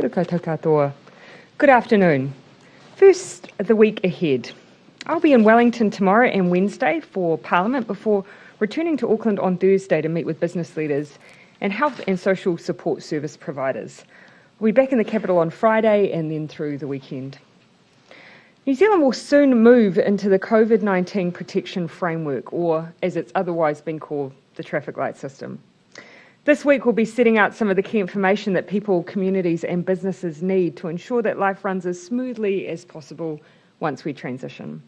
Kia ora koutou katoa. Good afternoon. First, the week ahead. I'll be in Wellington tomorrow and Wednesday for Parliament before returning to Auckland on Thursday to meet with business leaders and health and social support service providers. We'll be back in the capital on Friday and then through the weekend. New Zealand will soon move into the COVID-19 protection framework, or as it's otherwise been called, the traffic light system. This week we'll be setting out some of the key information that people, communities and businesses need to ensure that life runs as smoothly as possible once we transition.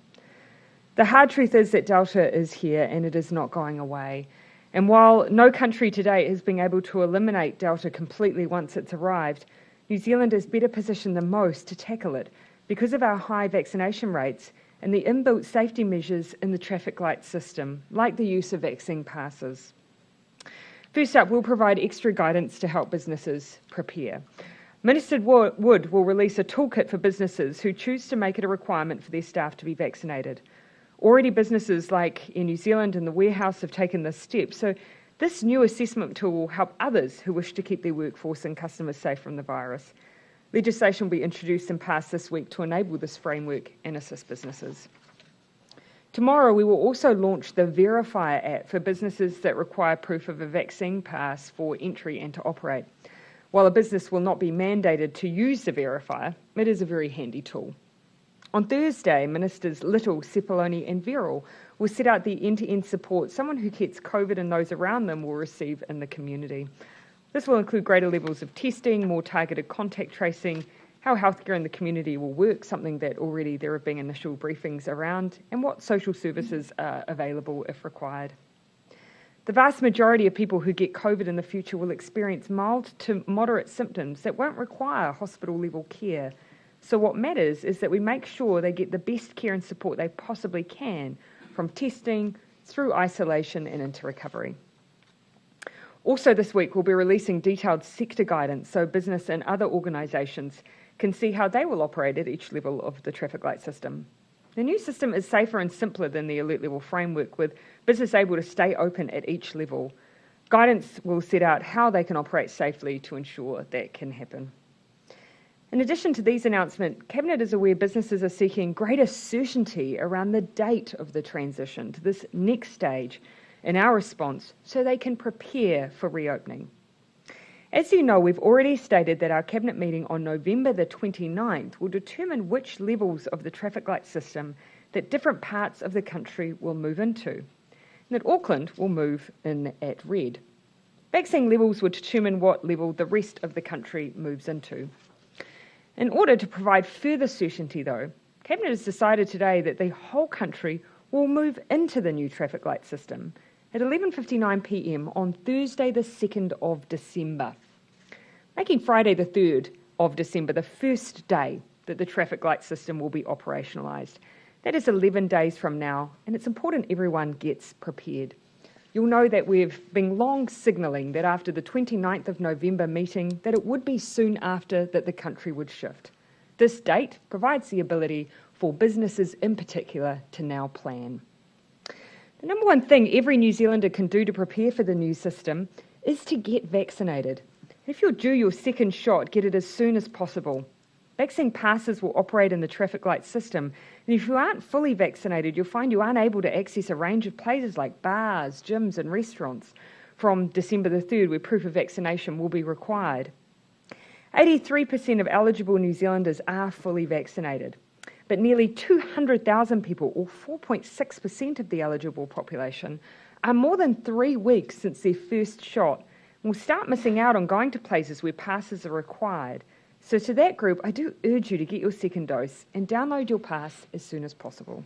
The hard truth is that Delta is here and it is not going away. And while no country to date has been able to eliminate Delta completely once it's arrived, New Zealand is better positioned than most to tackle it because of our high vaccination rates and the inbuilt safety measures in the traffic light system, like the use of vaccine passes. First up, we'll provide extra guidance to help businesses prepare. Minister Wood will release a toolkit for businesses who choose to make it a requirement for their staff to be vaccinated. Already businesses like in New Zealand and the warehouse have taken this step, so this new assessment tool will help others who wish to keep their workforce and customers safe from the virus. Legislation will be introduced and passed this week to enable this framework and assist businesses. Tomorrow we will also launch the Verifier app for businesses that require proof of a vaccine pass for entry and to operate. While a business will not be mandated to use the Verifier, it is a very handy tool. On Thursday, Ministers Little, Sepuloni and Verrill will set out the end-to-end support someone who gets COVID and those around them will receive in the community. This will include greater levels of testing, more targeted contact tracing, how healthcare in the community will work, something that already there have been initial briefings around, and what social services are available if required. The vast majority of people who get COVID in the future will experience mild to moderate symptoms that won't require hospital-level care. So what matters is that we make sure they get the best care and support they possibly can, from testing through isolation and into recovery. Also this week, we'll be releasing detailed sector guidance so business and other organisations can see how they will operate at each level of the traffic light system. The new system is safer and simpler than the alert level framework, with business able to stay open at each level. Guidance will set out how they can operate safely to ensure that can happen. In addition to these announcements, Cabinet is aware businesses are seeking greater certainty around the date of the transition to this next stage in our response so they can prepare for reopening. As you know, we've already stated that our Cabinet meeting on November the 29th will determine which levels of the traffic light system that different parts of the country will move into, and that Auckland will move in at red. Vaccine levels will determine what level the rest of the country moves into. In order to provide further certainty, though, Cabinet has decided today that the whole country will move into the new traffic light system at 11:59 p.m. on Thursday the 2nd of December, making Friday the 3rd of December the first day that the traffic light system will be operationalised. That is 11 days from now, and it's important everyone gets prepared. You'll know that we've been long signalling that after the 29th of November meeting that it would be soon after that the country would shift. This date provides the ability for businesses in particular to now plan. The number one thing every New Zealander can do to prepare for the new system is to get vaccinated. If you're due your second shot, get it as soon as possible. Vaccine passes will operate in the traffic light system, and if you aren't fully vaccinated, you'll find you're unable to access a range of places like bars, gyms and restaurants from December the 3rd, where proof of vaccination will be required. 83% of eligible New Zealanders are fully vaccinated, but nearly 200,000 people, or 4.6% of the eligible population, are more than 3 weeks since their first shot and will start missing out on going to places where passes are required. So to that group, I do urge you to get your second dose and download your pass as soon as possible.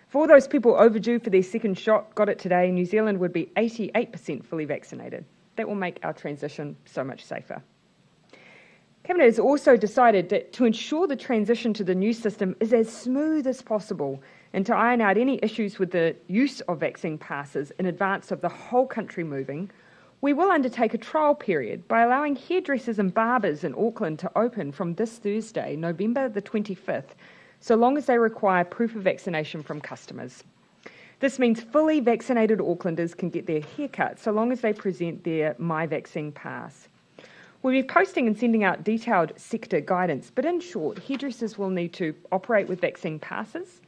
For all those people overdue for their second shot, got it today, New Zealand would be 88% fully vaccinated. That will make our transition so much safer. Cabinet has also decided that to ensure the transition to the new system is as smooth as possible and to iron out any issues with the use of vaccine passes in advance of the whole country moving, we will undertake a trial period by allowing hairdressers and barbers in Auckland to open from this Thursday, November the 25th, so long as they require proof of vaccination from customers. This means fully vaccinated Aucklanders can get their haircut so long as they present their My Vaccine Pass. We'll be posting and sending out detailed sector guidance, but in short, hairdressers will need to operate with vaccine passes,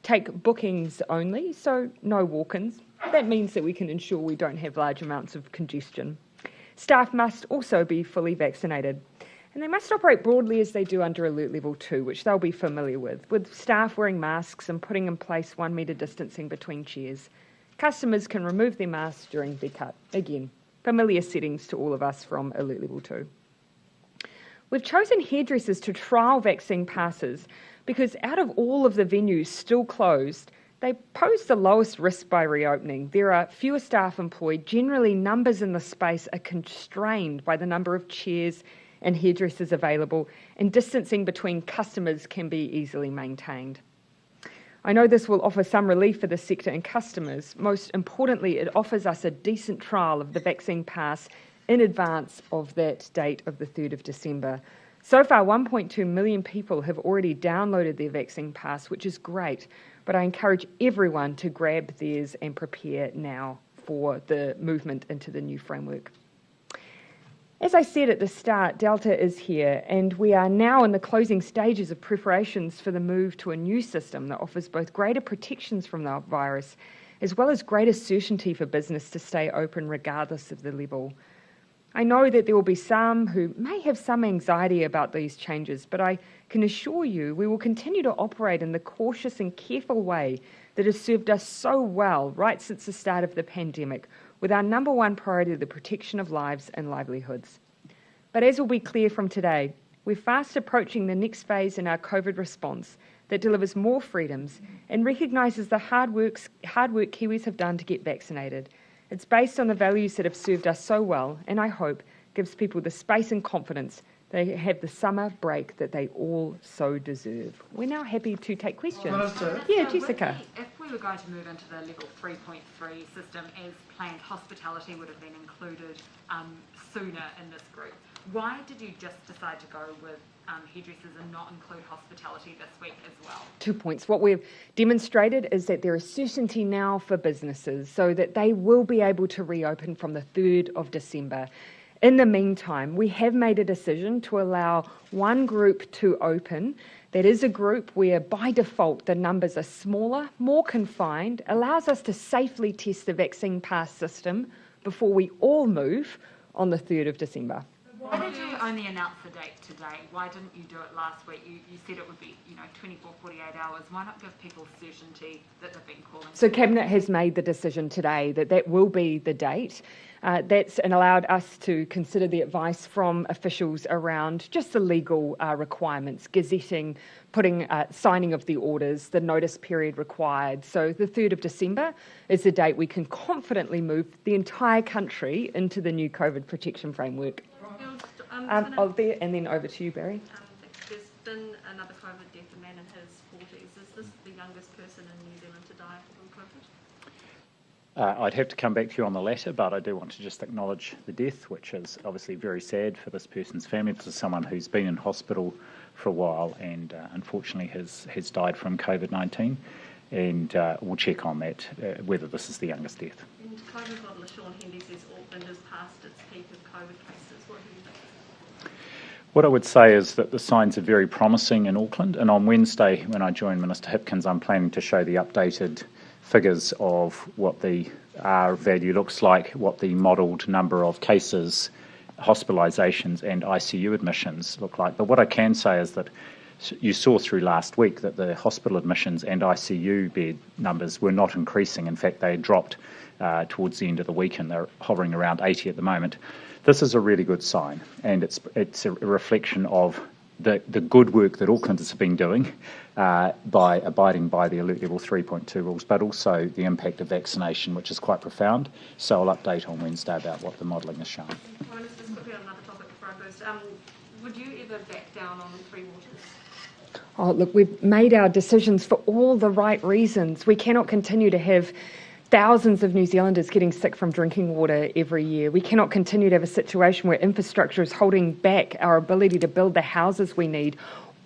take bookings only, so no walk-ins. That means that we can ensure we don't have large amounts of congestion. Staff must also be fully vaccinated, and they must operate broadly as they do under Alert Level 2, which they'll be familiar with staff wearing masks and putting in place 1 metre distancing between chairs. Customers can remove their masks during their cut. Again, familiar settings to all of us from Alert Level 2. We've chosen hairdressers to trial vaccine passes because out of all of the venues still closed, they pose the lowest risk by reopening. There are fewer staff employed. Generally, numbers in the space are constrained by the number of chairs and hairdressers available, and distancing between customers can be easily maintained. I know this will offer some relief for the sector and customers. Most importantly, it offers us a decent trial of the vaccine pass in advance of that date of the 3rd of December. So far, 1.2 million people have already downloaded their vaccine pass, which is great, but I encourage everyone to grab theirs and prepare now for the movement into the new framework. As I said at the start, Delta is here, and we are now in the closing stages of preparations for the move to a new system that offers both greater protections from the virus as well as greater certainty for business to stay open regardless of the level. I know that there will be some who may have some anxiety about these changes, but I can assure you we will continue to operate in the cautious and careful way that has served us so well right since the start of the pandemic, with our number one priority the protection of lives and livelihoods. But as will be clear from today, we're fast approaching the next phase in our COVID response that delivers more freedoms and recognises the hard work Kiwis have done to get vaccinated. It's based on the values that have served us so well, and I hope gives people the space and confidence they have the summer break that they all so deserve. We're now happy to take questions. Yeah, Jessica. If we were going to move into the level 3.3 system as planned, hospitality would have been included sooner in this group. Why did you just decide to go with hairdressers and not include hospitality this week as well? 2 points. What we've demonstrated is that there is certainty now for businesses so that they will be able to reopen from the 3rd of December. In the meantime, we have made a decision to allow one group to open. That is a group where by default the numbers are smaller, more confined, allows us to safely test the vaccine pass system before we all move on the 3rd of December. Why did you only announce the date today? Why didn't you do it last week? You said it would be 24, 48 hours. Why not give people certainty that they've been calling? So Cabinet has made the decision today that will be the date. That's allowed us to consider the advice from officials around just the legal requirements, gazetting, putting signing of the orders, the notice period required. So the 3rd of December is the date we can confidently move the entire country into the new COVID protection framework. And then over to you, Barry. There's been another COVID death, a man in his 40s. Is this the youngest person in New Zealand to die from COVID? I'd have to come back to you on the latter, but I do want to just acknowledge the death, which is obviously very sad for this person's family. This is someone who's been in hospital for a while and unfortunately has died from COVID-19, and we'll check on that, whether this is the youngest death. And COVID modeller Sean Hendy says Auckland is past its peak of COVID cases. What do you think? What I would say is that the signs are very promising in Auckland, and on Wednesday when I join Minister Hipkins, I'm planning to show the updated figures of what the R value looks like, what the modelled number of cases, hospitalisations and ICU admissions look like. But what I can say is that you saw through last week that the hospital admissions and ICU bed numbers were not increasing. In fact, they dropped towards the end of the week, and they're hovering around 80 at the moment. This is a really good sign, and it's a reflection of the good work that Auckland has been doing by abiding by the Alert Level 3.2 rules, but also the impact of vaccination, which is quite profound. So I'll update on Wednesday about what the modelling has shown. Just quickly on another topic before I close. Would you ever back down on Three Waters? Oh, look, we've made our decisions for all the right reasons. We cannot continue to have thousands of New Zealanders getting sick from drinking water every year. We cannot continue to have a situation where infrastructure is holding back our ability to build the houses we need.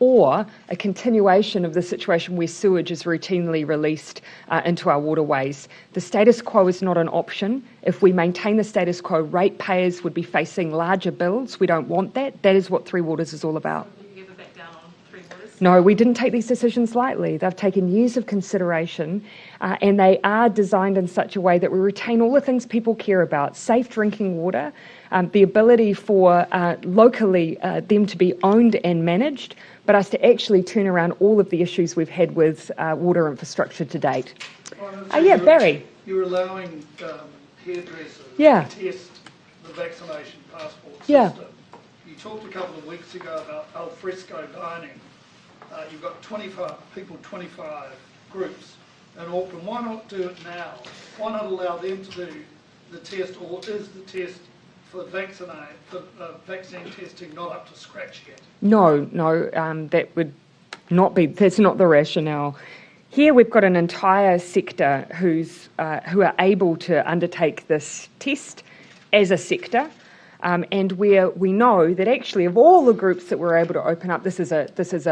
or a continuation of the situation where sewage is routinely released into our waterways. The status quo is not an option. If we maintain the status quo, ratepayers would be facing larger bills. We don't want that. That is what Three Waters is all about. Will you ever back down on Three Waters? No, we didn't take these decisions lightly. They've taken years of consideration, and they are designed in such a way that we retain all the things people care about: safe drinking water, the ability for locally them to be owned and managed, but us to actually turn around all of the issues we've had with water infrastructure to date. Barry. You're allowing hairdressers Yeah. to test the vaccination passport system. Yeah. You talked a couple of weeks ago about al fresco dining. You've got 25 groups in Auckland. Why not do it now? Why not allow them to do the test, or is the test for vaccine testing not up to scratch yet? No, that would not be, that's not the rationale. Here we've got an entire sector who are able to undertake this test as a sector, and where we know that actually of all the groups that we're able to open up, this is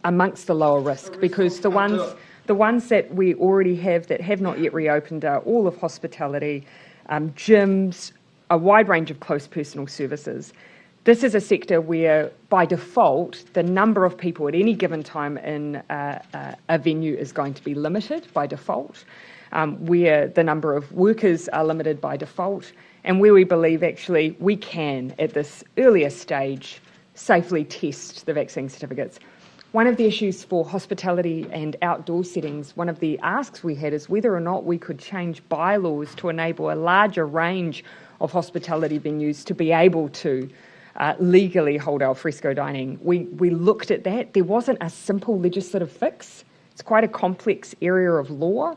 amongst the lower risk, because the ones that we already have that have not yet reopened are all of hospitality, gyms, a wide range of close personal services. This is a sector where, by default, the number of people at any given time in a venue is going to be limited by default, where the number of workers are limited by default, and where we believe actually we can, at this earlier stage, safely test the vaccine certificates. One of the issues for hospitality and outdoor settings, one of the asks we had is whether or not we could change bylaws to enable a larger range of hospitality venues to be able to legally hold al fresco dining. We looked at that. There wasn't a simple legislative fix. It's quite a complex area of law.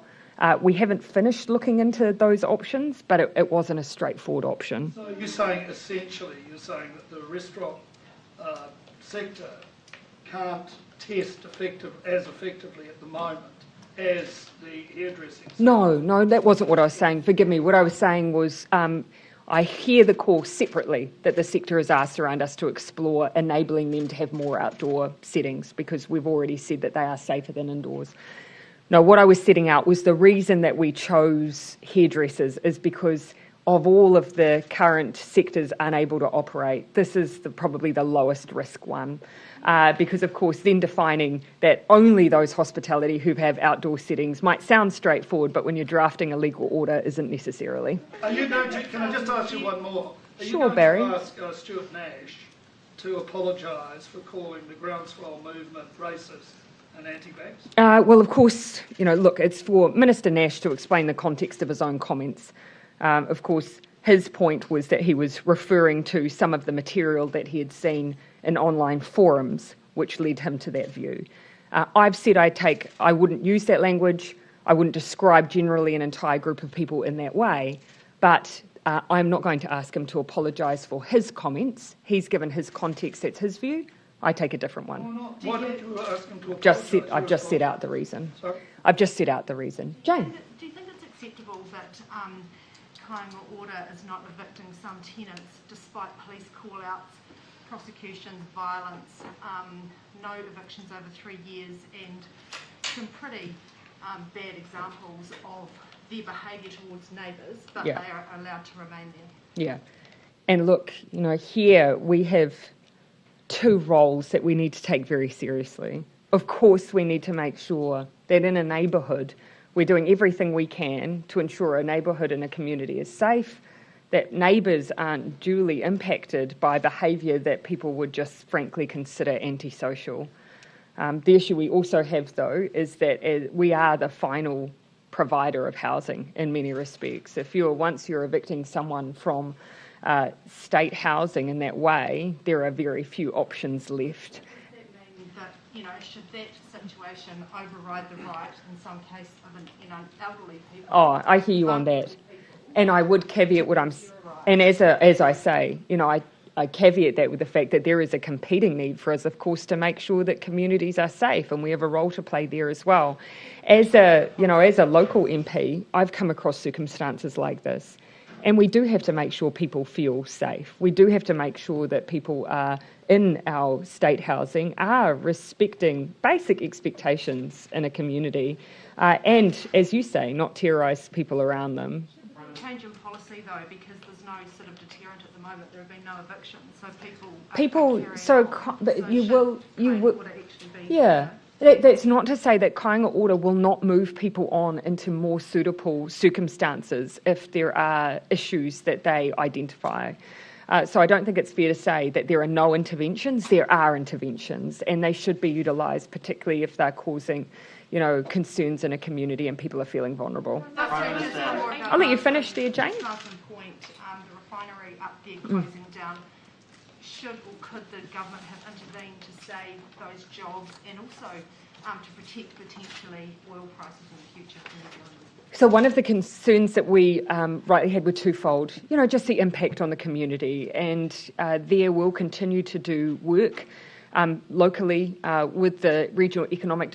We haven't finished looking into those options, but it wasn't a straightforward option. So you're saying essentially, that the restaurant sector can't test as effectively at the moment as the hairdressing sector? No, that wasn't what I was saying. Forgive me. What I was saying was I hear the call separately that the sector has asked around us to explore enabling them to have more outdoor settings, because we've already said that they are safer than indoors. No, what I was setting out was the reason that we chose hairdressers is because of all of the current sectors unable to operate, this is probably the lowest risk one. Because, of course, then defining that only those hospitality who have outdoor settings might sound straightforward, but when you're drafting a legal order, isn't necessarily. Are you going to, can I just ask you one more? Sure, Barry. Are you going to ask Stuart Nash to apologise for calling the groundswell movement racist and anti-vax? Well, of course, look, it's for Minister Nash to explain the context of his own comments. Of course, his point was that he was referring to some of the material that he had seen in online forums, which led him to that view. I've said I wouldn't use that language. I wouldn't describe generally an entire group of people in that way, but I'm not going to ask him to apologise for his comments. He's given his context, that's his view. I take a different one. Why don't you ask him to apologise? I've just set out the reason. Sorry? I've just set out the reason. Jane? Do you think it's acceptable that crime or order is not evicting some tenants despite police call-outs, prosecutions, violence, no evictions over 3 years, and some pretty bad examples of their behaviour towards neighbours, but they are allowed to remain there? Yeah. And look, here we have two roles that we need to take very seriously. Of course, we need to make sure that in a neighbourhood, we're doing everything we can to ensure a neighbourhood and a community is safe, that neighbours aren't duly impacted by behaviour that people would just frankly consider antisocial. The issue we also have, though, is that we are the final provider of housing in many respects. Once you're evicting someone from state housing in that way, there are very few options left. Does that mean that, should that situation override the right in some case of elderly people? Oh, I hear you on that. And I would caveat and as I say, I caveat that with the fact that there is a competing need for us, of course, to make sure that communities are safe, and we have a role to play there as well. As a local MP, I've come across circumstances like this, And we do have to make sure people feel safe. We do have to make sure that people are in our state housing are respecting basic expectations in a community. And, as you say, not terrorise people around them. Change in policy though, because there's no sort of deterrent at the moment. There have been no evictions, so That's not to say that kāinga order will not move people on into more suitable circumstances if there are issues that they identify. So I don't think it's fair to say that there are no interventions. There are interventions, and they should be utilised, particularly if they're causing, concerns in a community and people are feeling vulnerable. I'll let you finish there, Jane. Point, the refinery up there closing down. Should or could the government have intervened to save those jobs and also to protect potentially oil prices in the future for New Zealand? So one of the concerns that we rightly had were twofold, just the impact on the community, and there we'll continue to do work locally with the regional economic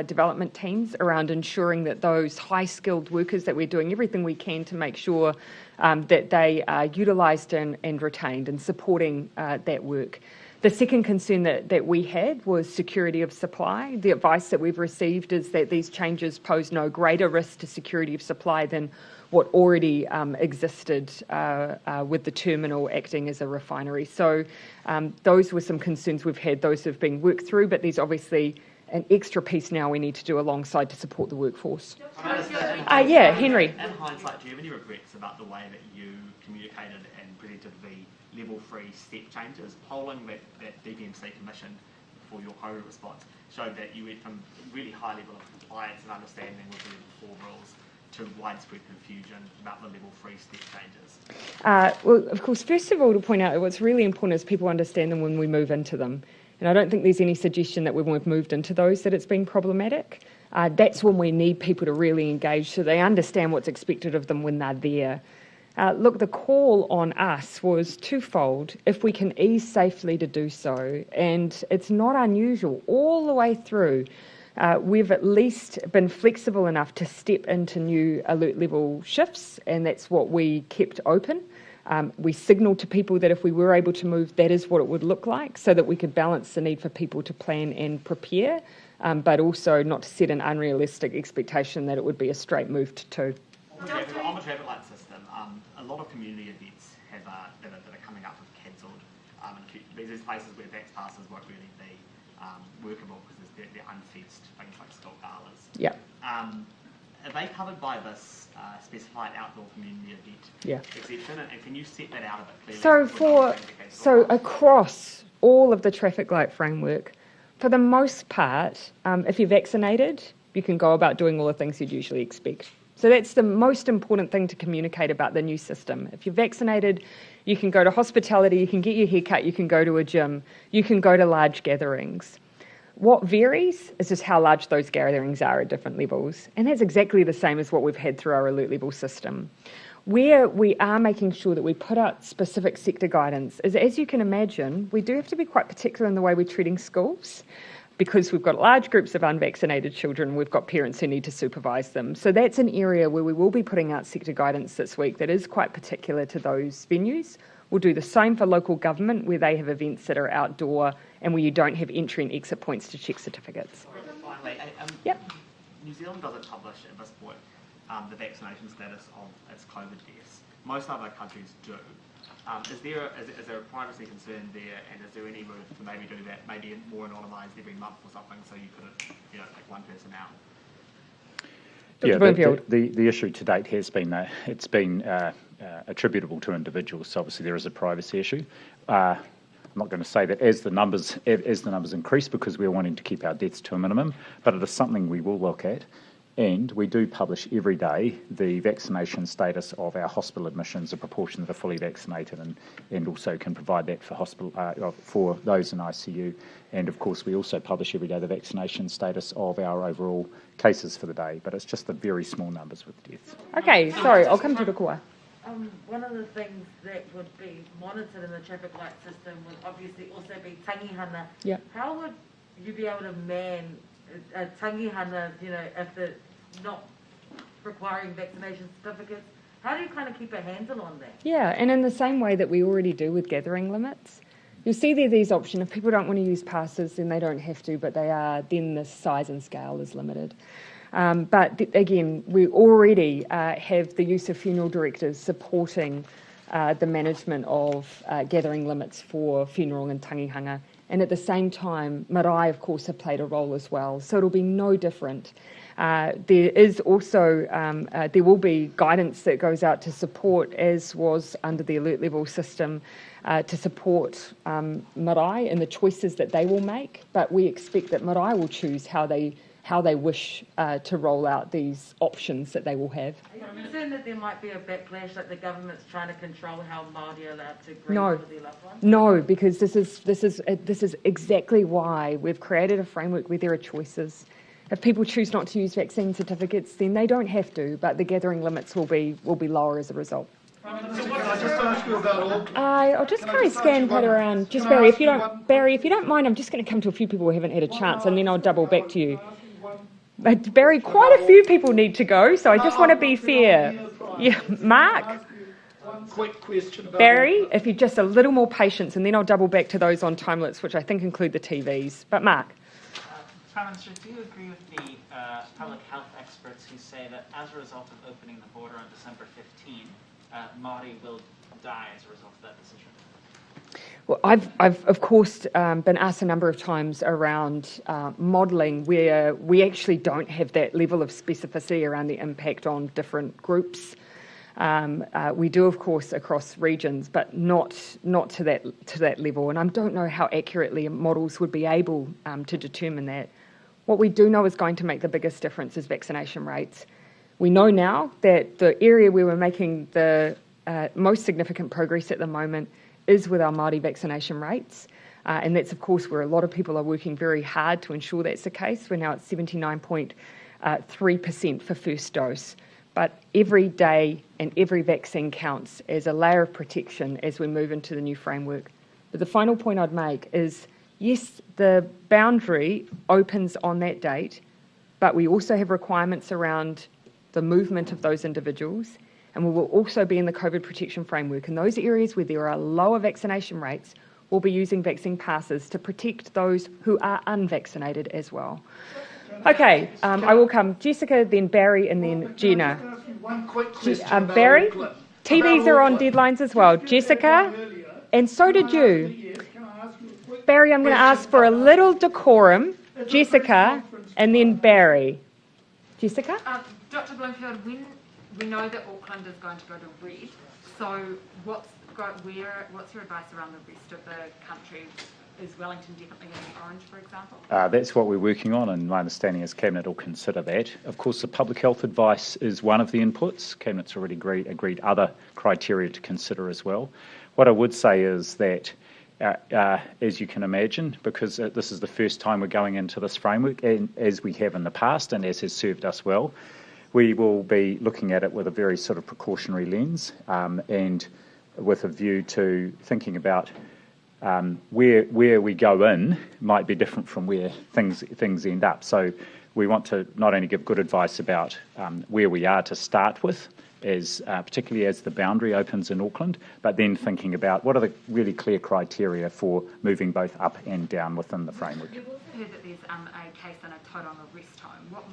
development teams around ensuring that those high-skilled workers, that we're doing everything we can to make sure that they are utilised and retained, and supporting that work. The second concern that we had was security of supply. The advice that we've received is that these changes pose no greater risk to security of supply than what already existed with the terminal acting as a refinery. So those were some concerns we've had. Those have been worked through, but there's obviously an extra piece now we need to do alongside to support the workforce. Henry. In hindsight, do you have any regrets about the way that you communicated and presented the level 3 step changes? Polling that DPMC commissioned for your COVID response showed that you went from really high level of compliance and understanding with the level 4 rules to widespread confusion about the level 3 step changes. Well, of course, first of all, to point out what's really important is people understand them when we move into them. And I don't think there's any suggestion that when we've moved into those that it's been problematic. That's when we need people to really engage so they understand what's expected of them when they're there. Look, the call on us was twofold, if we can ease safely to do so, and it's not unusual all the way through. We've at least been flexible enough to step into new alert level shifts, and that's what we kept open. We signalled to people that if we were able to move, that is what it would look like, so that we could balance the need for people to plan and prepare, but also not to set an unrealistic expectation that it would be a straight move to 2. On the traffic light system, a lot of community events that are coming up have cancelled. There's places where vax passes won't really be workable because they're unfenced, things like school galas. Yeah. Are they covered by this specified outdoor community event exception? And can you set that out a bit clearly? So across all of the traffic light framework, for the most part, if you're vaccinated, you can go about doing all the things you'd usually expect. So that's the most important thing to communicate about the new system. If you're vaccinated, you can go to hospitality, you can get your hair cut, you can go to a gym, you can go to large gatherings. What varies is just how large those gatherings are at different levels. And that's exactly the same as what we've had through our alert level system. Where we are making sure that we put out specific sector guidance is, as you can imagine, we do have to be quite particular in the way we're treating schools, because we've got large groups of unvaccinated children, we've got parents who need to supervise them. So that's an area where we will be putting out sector guidance this week that is quite particular to those venues. We'll do the same for local government, where they have events that are outdoor and where you don't have entry and exit points to check certificates. Finally, New Zealand doesn't publish at this point the vaccination status of its COVID deaths. Most other countries do. Is there a privacy concern there, and is there any move to maybe do that, maybe more anonymised every month or something, so you couldn't, take one person out? The issue to date has been it's been attributable to individuals. So obviously there is a privacy issue. I'm not going to say that as the numbers increase, because we're wanting to keep our deaths to a minimum, but it is something we will look at. And we do publish every day the vaccination status of our hospital admissions, a proportion that are fully vaccinated, and also can provide that for for those in ICU. And of course, we also publish every day the vaccination status of our overall cases for the day. But it's just the very small numbers with deaths. Okay, sorry, I'll come to the core. One of the things that would be monitored in the traffic light system would obviously also be tangihana. Yeah. How would you be able to man a tangihana, if they're not requiring vaccination certificates? How do you kind of keep a handle on that? Yeah, and in the same way that we already do with gathering limits, you'll see there these options. If people don't want to use passes, then they don't have to, but they are, then the size and scale is limited. Again, we already have the use of funeral directors supporting the management of gathering limits for funeral and tangihanga. And at the same time, Marae, of course, have played a role as well. So it'll be no different. There is also, there will be guidance that goes out to support, as was under the alert level system, to support Marae and the choices that they will make. But we expect that Marae will choose how they wish to roll out these options that they will have. Are you concerned that there might be a backlash, like the government's trying to control how Māori are allowed to grieve for their loved ones? No, because this is exactly why we've created a framework where there are choices. If people choose not to use vaccine certificates, then they don't have to, but the gathering limits will be lower as a result. Can I just ask you about Auckland? I'll just kind of scan that around. Just Barry, if you don't mind, I'm just going to come to a few people who haven't had a chance, and then I'll double back to you. But Barry, quite a few people need to go, so I just want to be fair. Yeah, Mark? One quick question about Barry, Auckland. if you're just a little more patience, and then I'll double back to those on time limits, which I think include the TVs. But Mark? Prime Minister, do you agree with the public health experts who say that as a result of opening the border on December 15, Māori will die as a result of that decision? Well, I've of course been asked a number of times around modelling where we actually don't have that level of specificity around the impact on different groups. We do, of course, across regions, but not to that level. And I don't know how accurately models would be able to determine that. What we do know is going to make the biggest difference is vaccination rates. We know now that the area where we're making the most significant progress at the moment is with our Māori vaccination rates. And that's, of course, where a lot of people are working very hard to ensure that's the case. We're now at 79.3% for first dose. But every day and every vaccine counts as a layer of protection as we move into the new framework. But the final point I'd make is, yes, the boundary opens on that date, but we also have requirements around the movement of those individuals, and we will also be in the COVID protection framework. In those areas where there are lower vaccination rates, we'll be using vaccine passes to protect those who are unvaccinated as well. Okay, I will come. Jessica, then Barry, and then Gina. Can I ask you one quick question about Barry, Auckland? TVs are on deadlines as well. Jessica, and so did you. Barry, I'm going to ask for a little decorum. Jessica, and then Barry. Jessica? Dr. Bloomfield, when we know that Auckland is going to go to red, so what's your advice around the rest of the country? Is Wellington definitely going to be orange, for example? That's what we're working on, and my understanding is Cabinet will consider that. Of course, the public health advice is one of the inputs. Cabinet's already agreed other criteria to consider as well. What I would say is that, as you can imagine, because this is the first time we're going into this framework, and as we have in the past, and as has served us well, we will be looking at it with a very sort of precautionary lens, and with a view to thinking about where we go in might be different from where things end up. So we want to not only give good advice about where we are to start with, particularly as the boundary opens in Auckland, but then thinking about what are the really clear criteria for moving both up and down within the framework. You've also heard that there's a case in a Tauranga rest home. What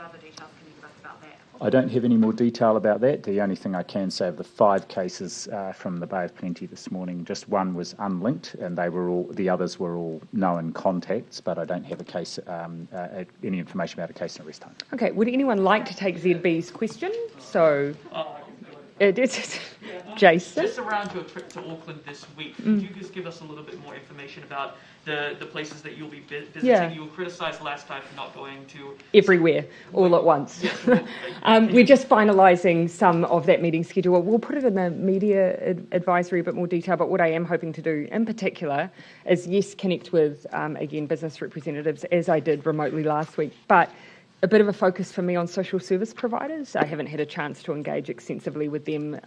other details can you give us about that? I don't have any more detail about that. The only thing I can say of the 5 cases from the Bay of Plenty this morning, just one was unlinked, and the others were all known contacts, but I don't have any information about a case in a rest home. Okay, would anyone like to take ZB's question? So, it's Jason. Just around your trip to Auckland this week, could you just give us a little bit more information about the places that you'll be visiting? Yeah. You were criticised last time for not going to Everywhere, all at once. We're just finalising some of that meeting schedule. We'll put it in the media advisory, a bit more detail, but what I am hoping to do in particular is, yes, connect with, again, business representatives, as I did remotely last week, but a bit of a focus for me on social service providers. I haven't had a chance to engage extensively with them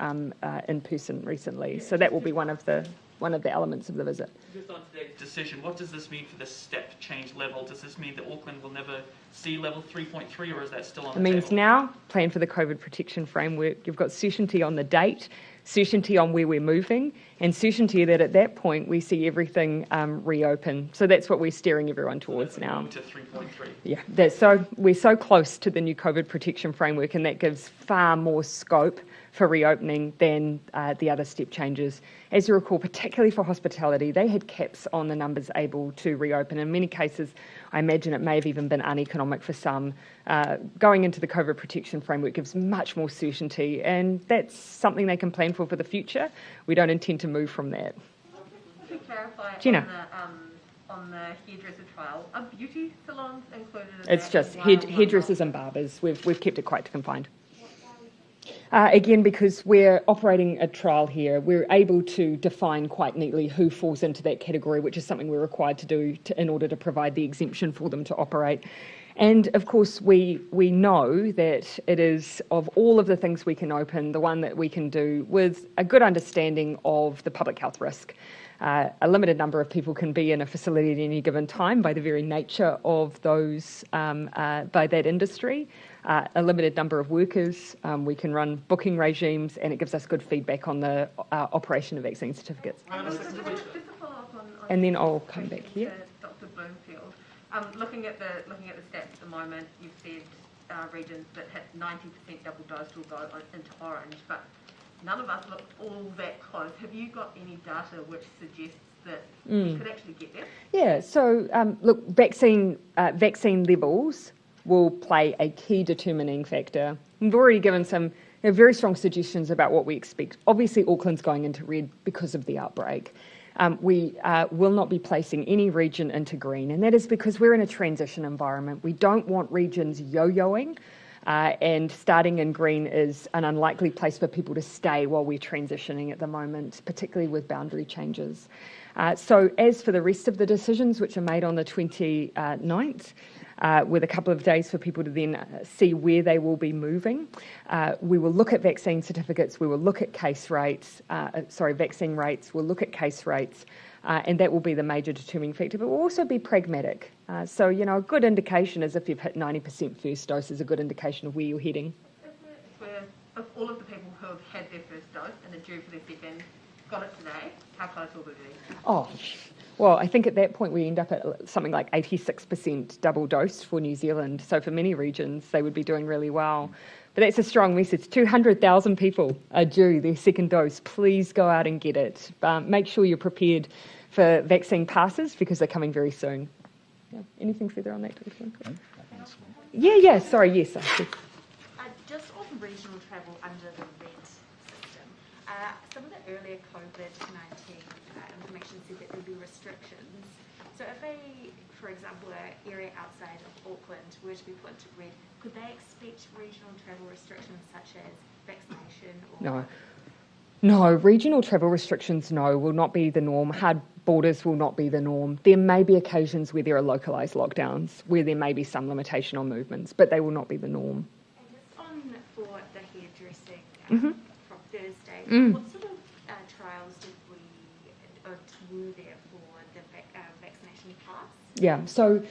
in person recently, so that will be one of the one of the elements of the visit. Just on today's decision, what does this mean for the step change level? Does this mean that Auckland will never see level 3.3, or is that still on the It means table? now, plan for the COVID protection framework, you've got certainty on the date, certainty on where we're moving, and certainty that at that point we see everything reopen. So that's what we're steering everyone towards now. To 3.3. Yeah, we're so close to the new COVID protection framework, and that gives far more scope for reopening than the other step changes. As you recall, particularly for hospitality, they had caps on the numbers able to reopen. In many cases, I imagine it may have even been uneconomic for some. Going into the COVID protection framework gives much more certainty, and that's something they can plan for the future. We don't intend to move from that. To clarify, Gina. on the hairdresser trial, are beauty salons included in It's that just as well? hairdressers and barbers. We've kept it quite confined. Again, because we're operating a trial here, we're able to define quite neatly who falls into that category, which is something we're required to do in order to provide the exemption for them to operate. And of course, we know that it is, of all of the things we can open, the one that we can do with a good understanding of the public health risk. A limited number of people can be in a facility at any given time by the very nature of those, by that industry. A limited number of workers, we can run booking regimes, and it gives us good feedback on the operation of vaccine certificates. Just to follow up on And then I'll come back here. Dr. Bloomfield, looking at the stats at the moment, you've said regions that hit 90% double dose will go into orange, but none of us look all that close. Have you got any data which suggests that we could actually get there? Yeah, so look, vaccine levels will play a key determining factor. We've already given some very strong suggestions about what we expect. Obviously, Auckland's going into red because of the outbreak. We will not be placing any region into green, and that is because we're in a transition environment. We don't want regions yo-yoing, and starting in green is an unlikely place for people to stay while we're transitioning at the moment, particularly with boundary changes. So as for the rest of the decisions, which are made on the 29th, with a couple of days for people to then see where they will be moving. We will look at vaccine certificates, we will look at vaccine rates, we'll look at case rates, and that will be the major determining factor, but we'll also be pragmatic. So, a good indication is if you've hit 90% first dose is a good indication of where you're heading. If all of the people who have had their first dose and are due for their second got it today, how close will we be? Oh, well, I think at that point we end up at something like 86% double dose for New Zealand. So for many regions, they would be doing really well. But that's a strong message. 200,000 people are due their second dose. Please go out and get it. Make sure you're prepared for vaccine passes because they're coming very soon. Yeah. Anything further on that? Yeah, sorry, yes. Just on regional travel under the red system, some of the earlier COVID-19 information said that there would be restrictions. So if for example, an area outside of Auckland were to be put into red, could they expect regional travel restrictions such as vaccination? Or No, regional travel restrictions, will not be the norm. Hard borders will not be the norm. There may be occasions where there are localised lockdowns, where there may be some limitation on movements, but they will not be the norm. And just on for the hairdressing from Thursday, what sort of trials were there for the vaccination pass? Yeah, so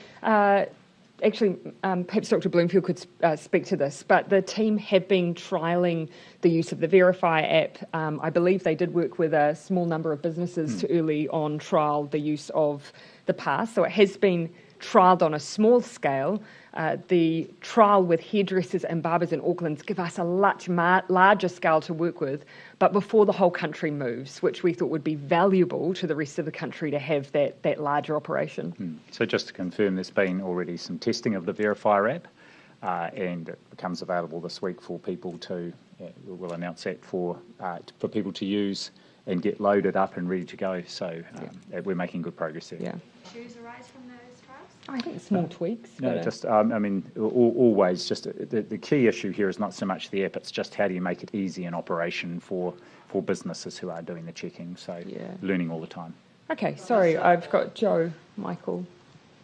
actually, perhaps Dr. Bloomfield could speak to this, but the team have been trialling the use of the Verifier app. I believe they did work with a small number of businesses to early on trial the use of the pass. So it has been trialled on a small scale. The trial with hairdressers and barbers in Auckland give us a much larger scale to work with, but before the whole country moves, which we thought would be valuable to the rest of the country to have that larger operation. So just to confirm, there's been already some testing of the Verifier app, and it becomes available this week for people to, we'll announce that for people to use and get loaded up and ready to go. So we're making good progress there. Yeah. Issues arise from those trials? I think small tweaks. No, just, always just the key issue here is not so much the app, it's just how do you make it easy in operation for businesses who are doing the checking. So learning all the time. Okay, sorry, I've got Joe, Michael,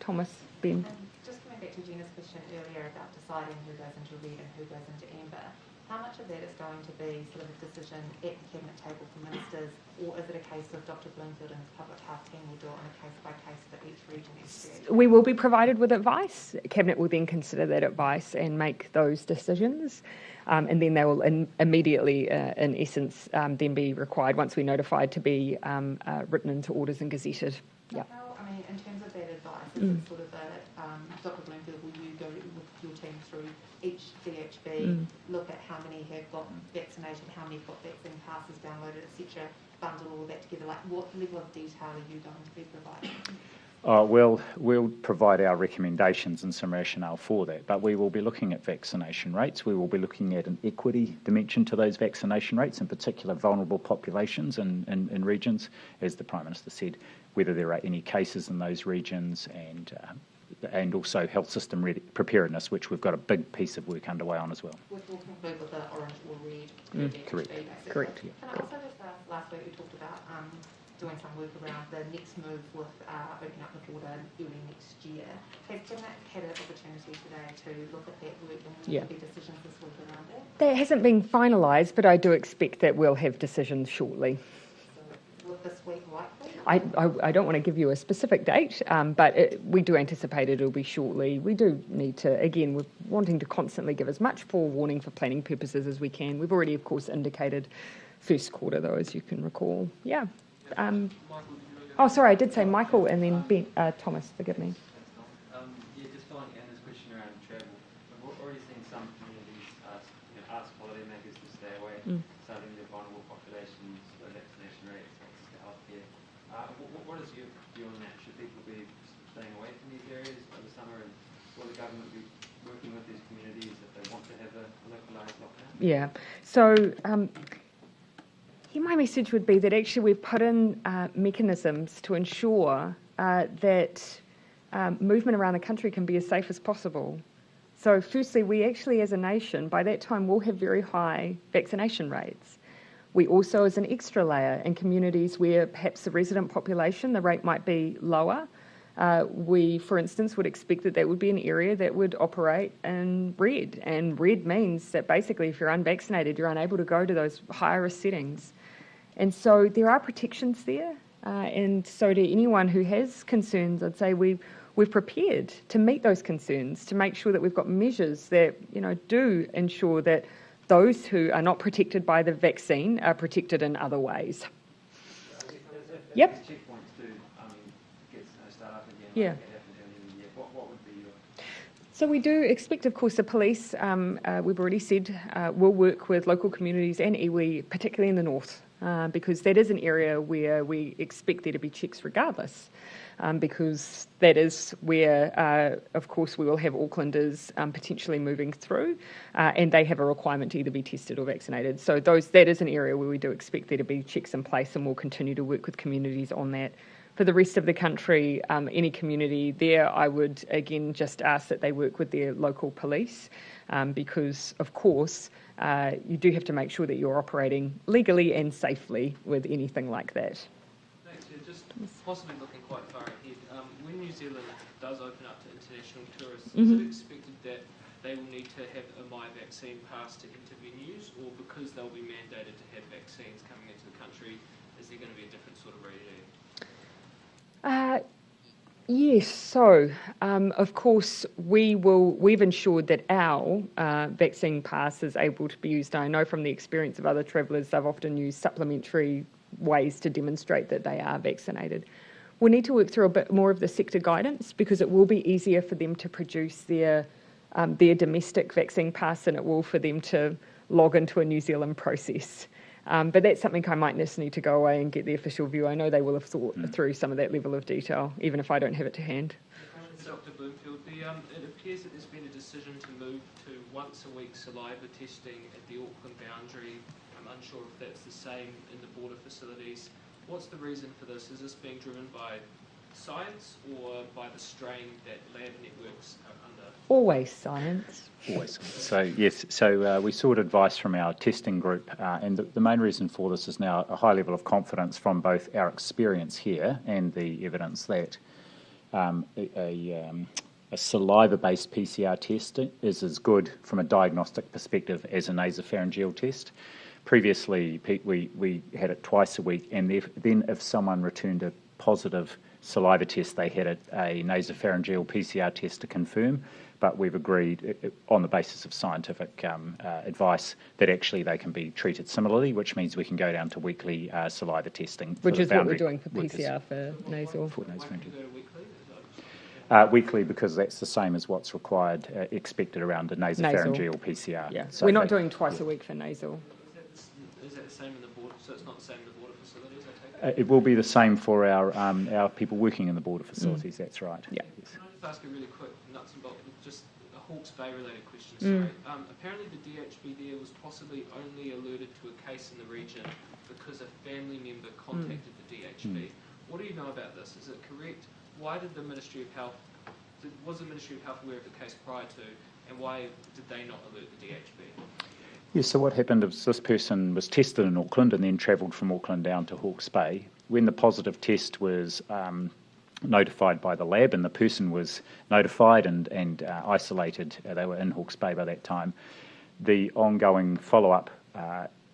Thomas, Ben. Just coming back to Gina's question earlier about deciding who goes into red and who goes into amber, how much of that is going to be sort of a decision at the Cabinet table for ministers, or is it a case of Dr Bloomfield and his public health team will do it on a case-by-case for each region experience? We will be provided with advice. Cabinet will then consider that advice and make those decisions. And then they will immediately, in essence, then be required, once we're notified, to be written into orders and gazetted. Yeah. I mean, in terms of that advice, is it sort of a, Dr Bloomfield, will you go with your team through each DHB, look at how many have got vaccinated, how many have got vaccine passes downloaded, etc., bundle all that together? Like, what level of detail are you going to be providing? We'll provide our recommendations and some rationale for that, but we will be looking at vaccination rates. We will be looking at an equity dimension to those vaccination rates, in particular vulnerable populations in regions, as the Prime Minister said, whether there are any cases in those regions, and also health system preparedness, which we've got a big piece of work underway on as well. Which will conclude with the orange or red. Correct. Basically. Correct. Yeah. And also just last week we talked about doing some work around the next move with opening up the border early next year. Has Cabinet had an opportunity today to look at that work, and will there be decisions this week around that? That hasn't been finalised, but I do expect that we'll have decisions shortly. So would this week likely? I don't want to give you a specific date, but we do anticipate it'll be shortly. We do need to, again, we're wanting to constantly give as much forewarning for planning purposes as we can. We've already, of course, indicated first quarter, though, as you can recall. Yeah. Sorry, I did say Michael and then Thomas, forgive me. Just following Anna's question around travel. We've already seen some communities ask holidaymakers to stay away, citing their vulnerable populations, low vaccination rates, access to healthcare. What is your view on that? Should people be staying away from these areas over the summer, and will the government be working with these communities if they want to have a localised lockdown? Yeah. So my message would be that actually we've put in mechanisms to ensure that movement around the country can be as safe as possible. So firstly, we actually as a nation, by that time, will have very high vaccination rates. We also, as an extra layer, in communities where perhaps the resident population, the rate might be lower, we, for instance, would expect that would be an area that would operate in red. And red means that basically if you're unvaccinated, you're unable to go to those higher risk settings. And so there are protections there. And so to anyone who has concerns, I'd say we've prepared to meet those concerns, to make sure that we've got measures that, do ensure that those who are not protected by the vaccine are protected in other ways. Yep. Checkpoints do start up again. Yeah. Like it happened earlier in the year. What would be your... So we do expect, of course, the police, we've already said, will work with local communities and iwi, particularly in the north, because that is an area where we expect there to be checks regardless. Because that is where, of course, we will have Aucklanders potentially moving through, and they have a requirement to either be tested or vaccinated. So that is an area where we do expect there to be checks in place, and we'll continue to work with communities on that. For the rest of the country, any community there, I would, again, just ask that they work with their local police, because, of course, you do have to make sure that you're operating legally and safely with anything like that. Just possibly looking quite far ahead, when New Zealand does open up to international tourists, is it expected that they will need to have a My Vaccine pass to enter venues, or because they'll be mandated to have vaccines coming into the country, is there going to be a different sort of regime? Yes, so of course we've ensured that our vaccine pass is able to be used. I know from the experience of other travellers, they've often used supplementary ways to demonstrate that they are vaccinated. We'll need to work through a bit more of the sector guidance, because it will be easier for them to produce their domestic vaccine pass than it will for them to log into a New Zealand process. But that's something I might just need to go away and get the official view. I know they will have thought through some of that level of detail, even if I don't have it to hand. Dr. Bloomfield, it appears that there's been a decision to move to once-a-week saliva testing at the Auckland boundary. I'm unsure if that's the same in the border facilities. What's the reason for this? Is this being driven by science or by the strain that lab networks are under? Always science. Always. So, yes, we sought advice from our testing group, and the main reason for this is now a high level of confidence from both our experience here and the evidence that a saliva-based PCR test is as good from a diagnostic perspective as a nasopharyngeal test. Previously, we had it twice a week, and then if someone returned a positive saliva test, they had a nasopharyngeal PCR test to confirm. But we've agreed on the basis of scientific advice that actually they can be treated similarly, which means we can go down to weekly saliva testing. Which is what we're doing for PCR for nasal. Weekly, because that's the same as what's required, expected around a nasopharyngeal PCR. Yeah, so we're not doing twice a week for nasal. Is that the same in the border? So it's not the same in the border facilities, I take it? It will be the same for our people working in the border facilities, that's right. Yeah. Yes. Can I just ask a really quick nuts and bolts, just a Hawke's Bay related question, sorry. Apparently the DHB there was possibly only alerted to a case in the region because a family member contacted the DHB. What do you know about this? Is it correct? Why did the Ministry of Health, was the Ministry of Health aware of the case prior to, and why did they not alert the DHB? Yes, so what happened is this person was tested in Auckland and then travelled from Auckland down to Hawke's Bay. When the positive test was notified by the lab and the person was notified and isolated, they were in Hawke's Bay by that time, the ongoing follow-up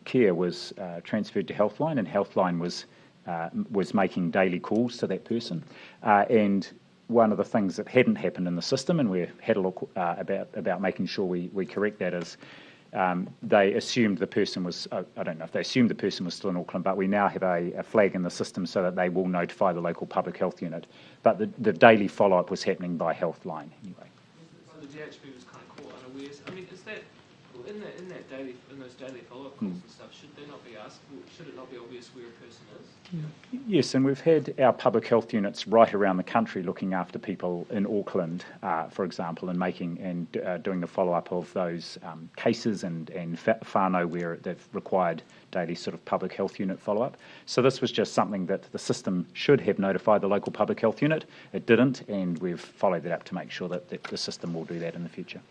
care was transferred to Healthline, and Healthline was making daily calls to that person. And one of the things that hadn't happened in the system, and we had a look about making sure we correct that, is they assumed the person was, I don't know if they assumed the person was still in Auckland, but we now have a flag in the system so that they will notify the local public health unit. But the daily follow-up was happening by Healthline anyway. So the DHB was kind of caught unawares. I mean, is that, in those daily follow-up calls and stuff, should they not be asked, should it not be obvious where a person is? Yes, and we've had our public health units right around the country looking after people in Auckland, for example, and doing the follow-up of those cases and whānau where they've required daily sort of public health unit follow-up. So this was just something that the system should have notified the local public health unit. It didn't, and we've followed that up to make sure that the system will do that in the future.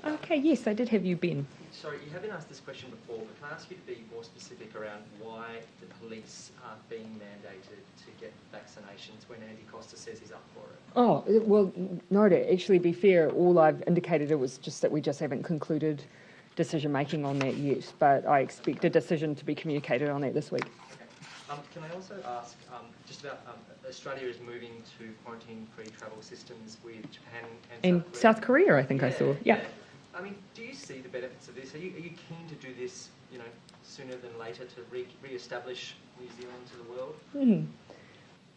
Okay, yes, I did have you, Ben. Sorry, you haven't asked this question before, but can I ask you to be more specific around why the police aren't being mandated to get vaccinations when Andy Costa says he's up for it? Oh, well, no, to actually be fair, all I've indicated it was just that we just haven't concluded decision-making on that yet, but I expect a decision to be communicated on that this week. Okay. Can I also ask just about Australia is moving to quarantine-free travel systems with Japan and South Korea, I think I saw. Yeah. I mean, do you see the benefits of this? Are you keen to do this, sooner than later to re-establish New Zealand to the world?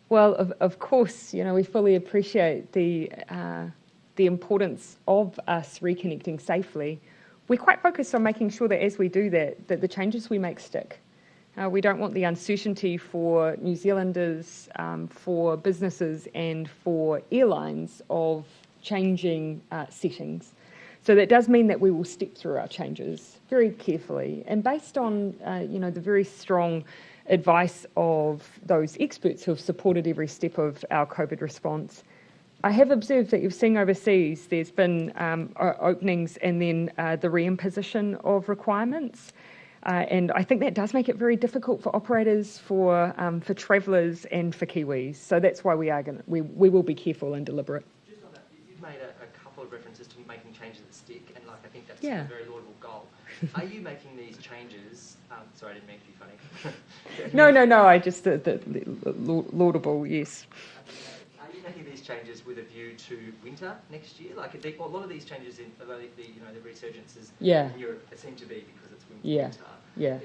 Well, of course, we fully appreciate the importance of us reconnecting safely. We're quite focused on making sure that as we do that the changes we make stick. We don't want the uncertainty for New Zealanders, for businesses and for airlines of changing settings. So that does mean that we will step through our changes very carefully and based on the very strong advice of those experts who have supported every step of our COVID response. I have observed that you've seen overseas there's been openings and then the reimposition of requirements. And I think that does make it very difficult for operators, for travellers and for Kiwis. So that's why we will be careful and deliberate. Just on that, you've made a couple of references to making changes that stick, and I think that's a very laudable goal. Are you making these changes? Sorry, I didn't mean to be funny. No. I just laudable, yes. Are you making these changes with a view to winter next year? Like a lot of these changes in the resurgences in Europe seem to be because it's winter. Yeah.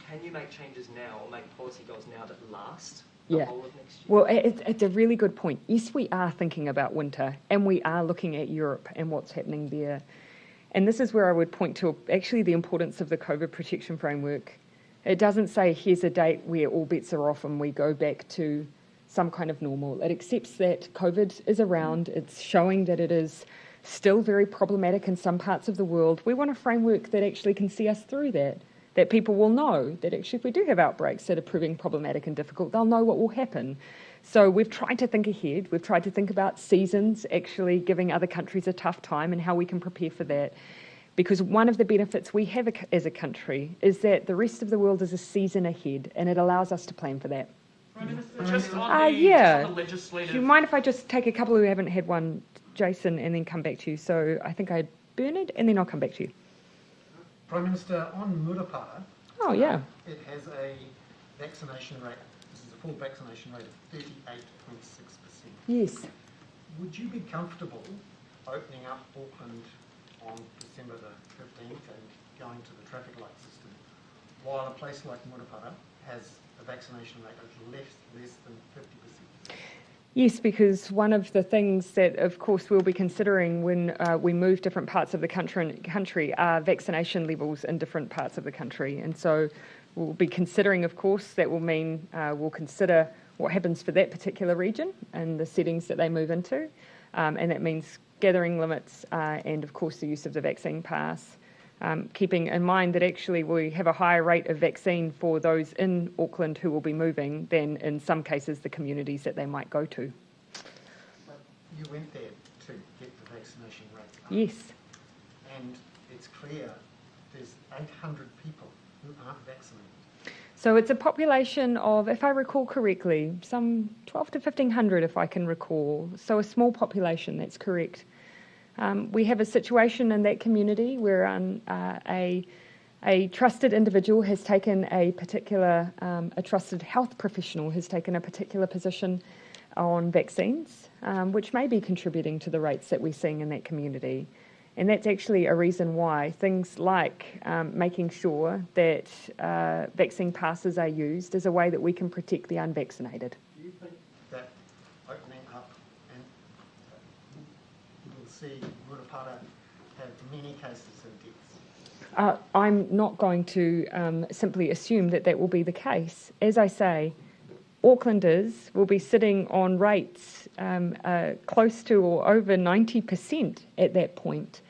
Can you make changes now or make policy goals now that last the whole of next year? Well, it's a really good point. Yes, we are thinking about winter and we are looking at Europe and what's happening there. And this is where I would point to actually the importance of the COVID protection framework. It doesn't say here's a date where all bets are off and we go back to some kind of normal. It accepts that COVID is around. It's showing that it is still very problematic in some parts of the world. We want a framework that actually can see us through that people will know that actually if we do have outbreaks that are proving problematic and difficult, they'll know what will happen. So we've tried to think ahead. We've tried to think about seasons, actually giving other countries a tough time and how we can prepare for that. Because one of the benefits we have as a country is that the rest of the world is a season ahead and it allows us to plan for that. Just on the legislative... Do you mind if I just take a couple who haven't had one Jason, and then come back to you. So I think I had Bernard, and then I'll come back to you. Prime Minister, on Murupara, Oh, yeah. it has a vaccination rate, this is a full vaccination rate of 38.6%. Yes. Would you be comfortable opening up Auckland on December the 15th and going to the traffic light system, while a place like Murupara has a vaccination rate of less than 50%? Yes, because one of the things that, of course, we'll be considering when we move different parts of the country are vaccination levels in different parts of the country. And so we'll be considering, of course, that will mean we'll consider what happens for that particular region and the settings that they move into. And that means gathering limits and, of course, the use of the vaccine pass. Keeping in mind that actually we have a higher rate of vaccine for those in Auckland who will be moving than in some cases the communities that they might go to. But you went there to get the vaccination rate up. Yes. And it's clear there's 800 people who aren't vaccinated. So it's a population of, if I recall correctly, some 12 to 1,500 if I can recall. So a small population, that's correct. We have a situation in that community where a trusted individual has taken a particular, a trusted health professional has taken a particular position on vaccines, which may be contributing to the rates that we're seeing in that community. And that's actually a reason why things like making sure that vaccine passes are used as a way that we can protect the unvaccinated. Do you think that opening up and we'll see Murupara have many cases and deaths? I'm not going to simply assume that that will be the case. As I say, Aucklanders will be sitting on rates close to or over 90% at that point.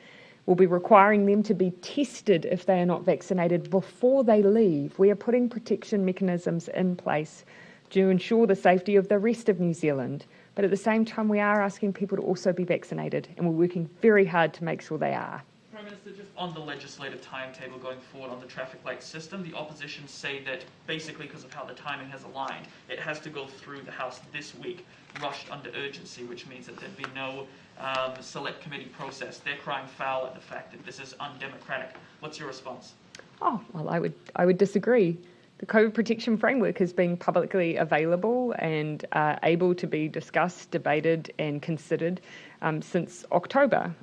We'll be requiring them to be tested if they are not vaccinated before they leave. We are putting protection mechanisms in place to ensure the safety of the rest of New Zealand. But at the same time, we are asking people to also be vaccinated, and we're working very hard to make sure they are. Prime Minister, just on the legislative timetable going forward on the traffic light system, the opposition say that basically because of how the timing has aligned, it has to go through the House this week, rushed under urgency, which means that there'd be no select committee process. They're crying foul at the fact that this is undemocratic. What's your response? Oh, well, I would disagree. The COVID protection framework has been publicly available and able to be discussed, debated and considered since October.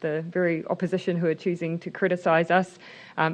The very opposition who are choosing to criticise us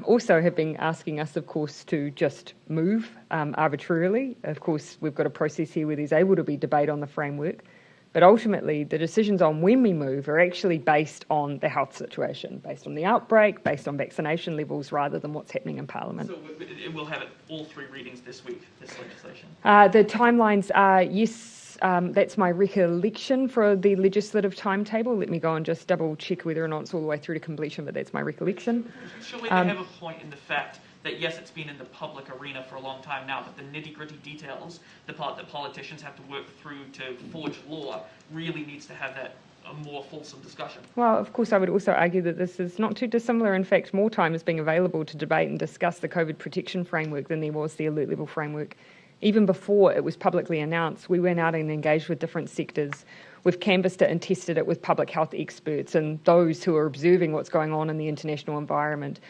also have been asking us, of course, to just move arbitrarily. Of course, we've got a process here where there's able to be debate on the framework. But ultimately, the decisions on when we move are actually based on the health situation, based on the outbreak, based on vaccination levels, rather than what's happening in Parliament. So it will have all three readings this week, this legislation? The timelines are, yes, that's my recollection for the legislative timetable. Let me go and just double check whether or not it's all the way through to completion, but that's my recollection. Surely they have a point in the fact that yes, it's been in the public arena for a long time now, but the nitty-gritty details, the part that politicians have to work through to forge law, really needs to have that a more fulsome discussion. Well, of course, I would also argue that this is not too dissimilar. In fact, more time is being available to debate and discuss the COVID protection framework than there was the alert level framework. Even before it was publicly announced, we went out and engaged with different sectors. We've canvassed it and tested it with public health experts and those who are observing what's going on in the international environment.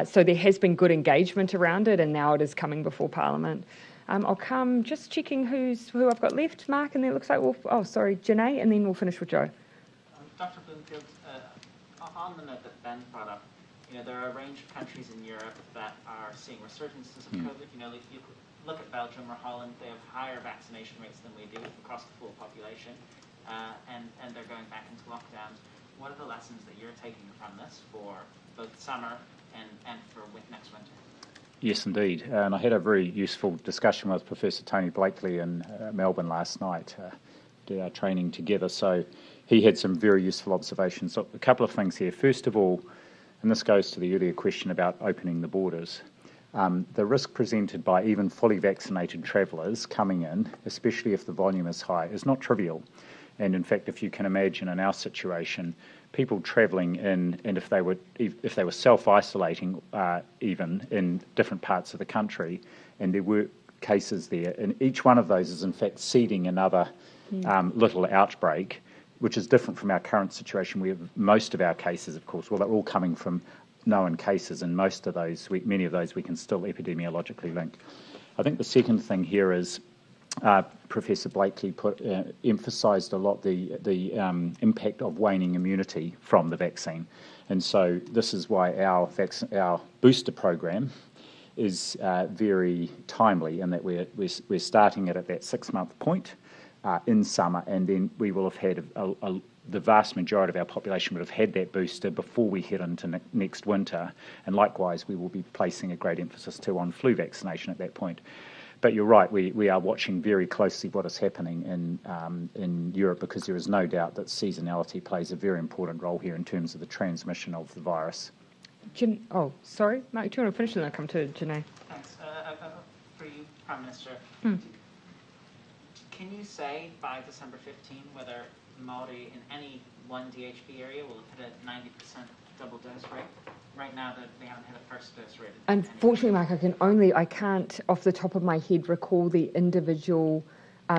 So there has been good engagement around it, and now it is coming before Parliament. I'll come just checking who I've got left, Mark, and then it looks like Janae, and then we'll finish with Joe. Dr. Bloomfield, on the note that Ben brought up, there are a range of countries in Europe that are seeing resurgences of COVID. If you look at Belgium or Holland, they have higher vaccination rates than we do across the full population. And they're going back into lockdowns. What are the lessons that you're taking from this for both summer and for next winter? Yes, indeed. And I had a very useful discussion with Professor Tony Blakely in Melbourne last night. Did our training together. So he had some very useful observations. So a couple of things here. First of all, and this goes to the earlier question about opening the borders, the risk presented by even fully vaccinated travellers coming in, especially if the volume is high, is not trivial. And in fact, if you can imagine in our situation, people travelling in, and if they were self-isolating even in different parts of the country, and there were cases there, and each one of those is in fact seeding another little outbreak, which is different from our current situation. We have most of our cases, of course, well, they're all coming from known cases, and most of those, many of those we can still epidemiologically link. I think the second thing here is Professor Blakely emphasised a lot the impact of waning immunity from the vaccine, and so this is why our booster program is very timely, in that we're starting it at that 6-month point in summer, and then we will have had the vast majority of our population would have had that booster before we head into next winter, and likewise we will be placing a great emphasis too on flu vaccination at that point. But you're right, we are watching very closely what is happening in Europe, because there is no doubt that seasonality plays a very important role here in terms of the transmission of the virus. Sorry, Mark, do you want to finish and then I'll come to Janae? Thanks. For you, Prime Minister, can you say by December 15 whether Māori in any one DHB area will have hit a 90% double dose rate? Right now, they haven't hit a first dose rate. Unfortunately, Mark, I can't off the top of my head recall the individual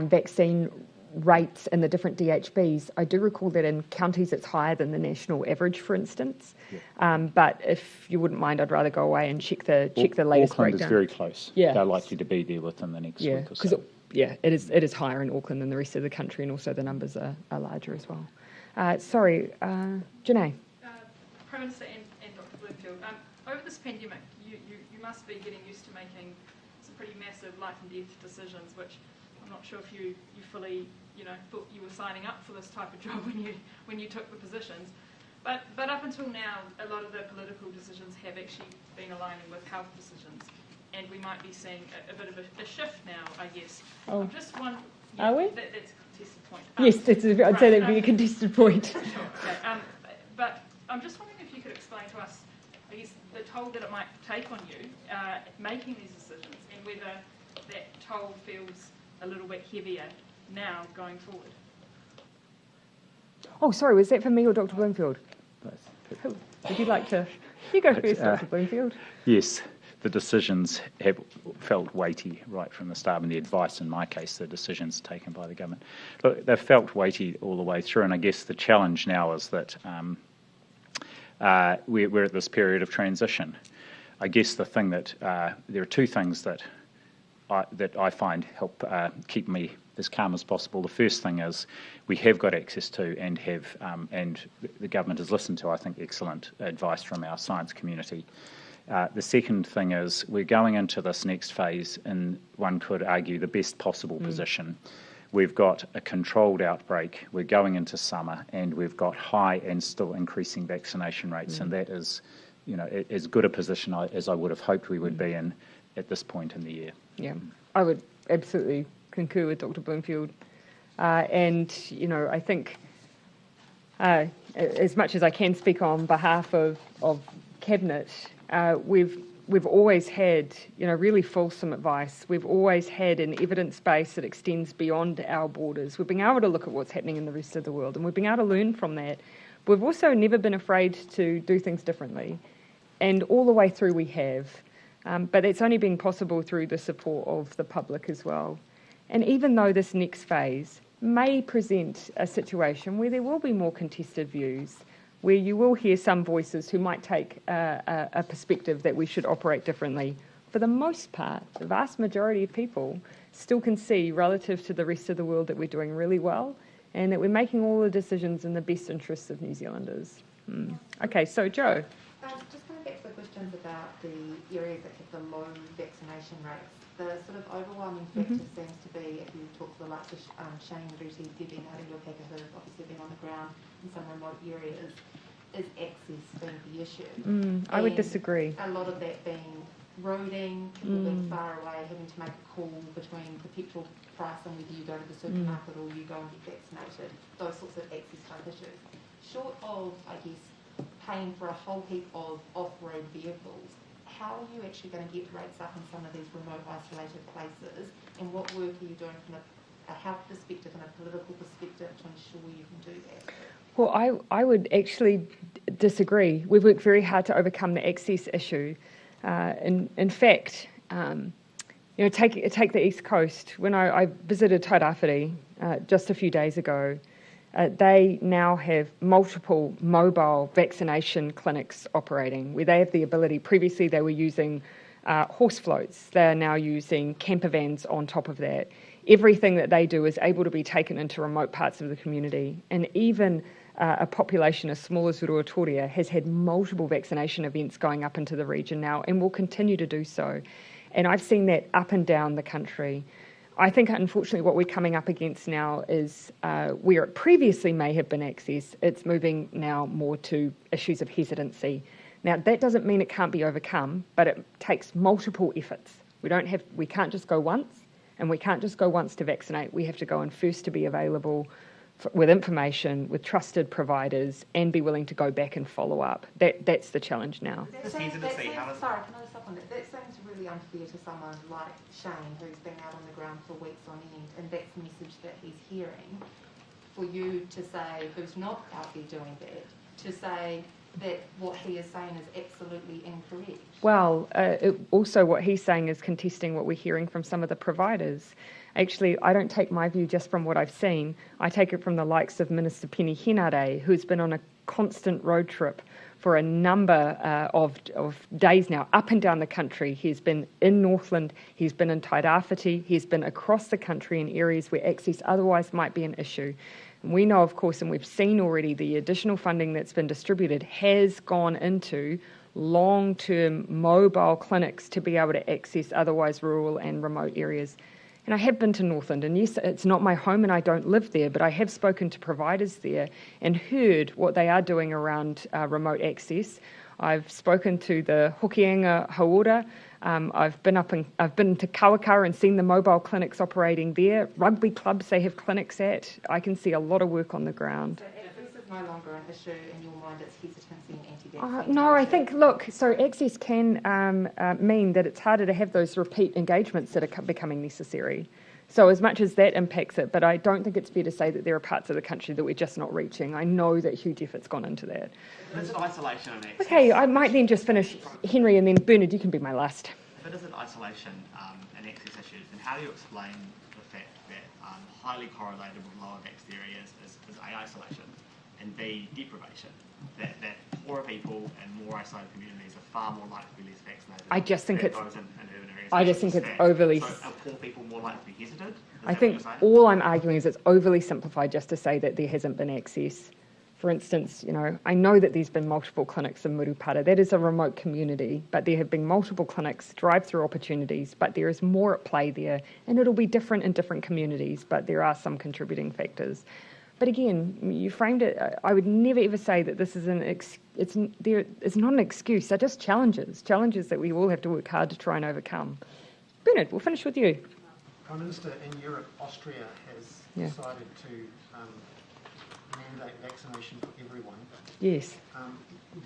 vaccine rates in the different DHBs. I do recall that in counties it's higher than the national average, for instance. Yeah. But if you wouldn't mind, I'd rather go away and check the latest Auckland breakdown. Is very close. Yeah. They're likely to be there within the next week or so. It is higher in Auckland than the rest of the country, and also the numbers are larger as well. Janae. Prime Minister and Dr. Bloomfield, over this pandemic, you must be getting used to making some pretty massive life and death decisions, which I'm not sure if you fully thought you were signing up for this type of job when you took the positions. But up until now, a lot of the political decisions have actually been aligning with health decisions, and we might be seeing a bit of a shift now, I guess. Oh. I'm just wondering. Are we? That's a contested point. Yes, I'd say that would be a contested point. Sure. Okay. But I'm just wondering if you could explain to us, I guess, the toll that it might take on you making these decisions, and whether that toll feels a little bit heavier now going forward. Oh, sorry, was that for me or Dr. Bloomfield? Who would you like to? You go first, Dr. Bloomfield. Yes, the decisions have felt weighty right from the start, and the advice, in my case, the decisions taken by the government. Look, they've felt weighty all the way through, and I guess the challenge now is that we're at this period of transition. I guess the thing that there are two things that I find help keep me as calm as possible. The first thing is we have got access to and the government has listened to, I think, excellent advice from our science community. The second thing is we're going into this next phase in, one could argue, the best possible position. We've got a controlled outbreak, we're going into summer, and we've got high and still increasing vaccination rates, and that is, as good a position as I would have hoped we would be in at this point in the year. Yeah, I would absolutely concur with Dr. Bloomfield. And, I think as much as I can speak on behalf of Cabinet, we've always had, really fulsome advice. We've always had an evidence base that extends beyond our borders. We've been able to look at what's happening in the rest of the world, and we've been able to learn from that. We've also never been afraid to do things differently, and all the way through we have. But it's only been possible through the support of the public as well. And even though this next phase may present a situation where there will be more contested views, where you will hear some voices who might take a perspective that we should operate differently, for the most part, the vast majority of people still can see, relative to the rest of the world, that we're doing really well and that we're making all the decisions in the best interests of New Zealanders. Okay, so Jo. Just going back to the questions about the areas that have the low vaccination rates, the sort of overwhelming factor seems to be, if you talk to the likes of Shane and Ruti, they've been out in your paper, who have obviously been on the ground in some remote areas, is access being the issue. I would disagree. A lot of that being roading, people being far away, having to make a call between the petrol price and whether you go to the supermarket or you go and get vaccinated, those sorts of access type issues. Short of, I guess, paying for a whole heap of off-road vehicles, how are you actually going to get rates up in some of these remote isolated places, and what work are you doing from a health perspective and a political perspective to ensure you can do that? Well, I would actually disagree. We've worked very hard to overcome the access issue. In fact, take the East Coast. When I visited Tairāwhiti just a few days ago, They now have multiple mobile vaccination clinics operating where they have the ability. Previously, they were using horse floats. They're now using camper vans on top of that. Everything that they do is able to be taken into remote parts of the community. And even a population as small as Ruatoria has had multiple vaccination events going up into the region now and will continue to do so. And I've seen that up and down the country. I think, unfortunately, what we're coming up against now is where it previously may have been access, it's moving now more to issues of hesitancy. Now, that doesn't mean it can't be overcome, but it takes multiple efforts. We can't just go once, and we can't just go once to vaccinate. We have to go in first to be available with information, with trusted providers, and be willing to go back and follow up. That's the challenge now. Sorry, can I just stop on that? That seems really unfair to someone like Shane, who's been out on the ground for weeks on end, and that's the message that he's hearing. For you to say, who's not out there doing that, to say that what he is saying is absolutely incorrect. Well, also what he's saying is contesting what we're hearing from some of the providers. Actually, I don't take my view just from what I've seen. I take it from the likes of Minister Penny Henare, who's been on a constant road trip for a number of days now, up and down the country. He's been in Northland, he's been in Tairāwhiti, he's been across the country in areas where access otherwise might be an issue. And we know, of course, and we've seen already, the additional funding that's been distributed has gone into long-term mobile clinics to be able to access otherwise rural and remote areas. And I have been to Northland, and yes, it's not my home and I don't live there, but I have spoken to providers there and heard what they are doing around remote access. I've spoken to the Hokianga Hauora. I've been to Kawaka and seen the mobile clinics operating there. Rugby clubs they have clinics at. I can see a lot of work on the ground. So access is no longer an issue in your mind, it's hesitancy and anti-vaccination? No, I think, look, so access can mean that it's harder to have those repeat engagements that are becoming necessary. So as much as that impacts it, but I don't think it's fair to say that there are parts of the country that we're just not reaching. I know that huge effort's gone into that. If it's isolation and access. Okay, I might then just finish, Henry, and then Bernard, you can be my last. If it is an isolation and access issues, then how do you explain the fact that highly correlated with lower vaxxed areas is A, isolation, and B, deprivation? That poorer people and more isolated communities are far more likely to be less vaccinated. I just think it's. Those in urban areas. I just think it's overly. So are poor people more likely to be hesitant? I think all I'm arguing is it's overly simplified just to say that there hasn't been access. For instance, I know that there's been multiple clinics in Murupara. That is a remote community, but there have been multiple clinics, drive-through opportunities, but there is more at play there, and it'll be different in different communities, but there are some contributing factors. But again, you framed it, I would never ever say that this is it's not an excuse, they're just challenges that we all have to work hard to try and overcome. Bernard, we'll finish with you. Prime Minister, in Europe, Austria has decided to mandate vaccination for everyone. Yes.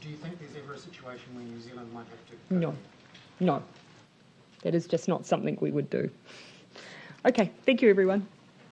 Do you think there's ever a situation where New Zealand might have to? No. That is just not something we would do. Okay, thank you everyone.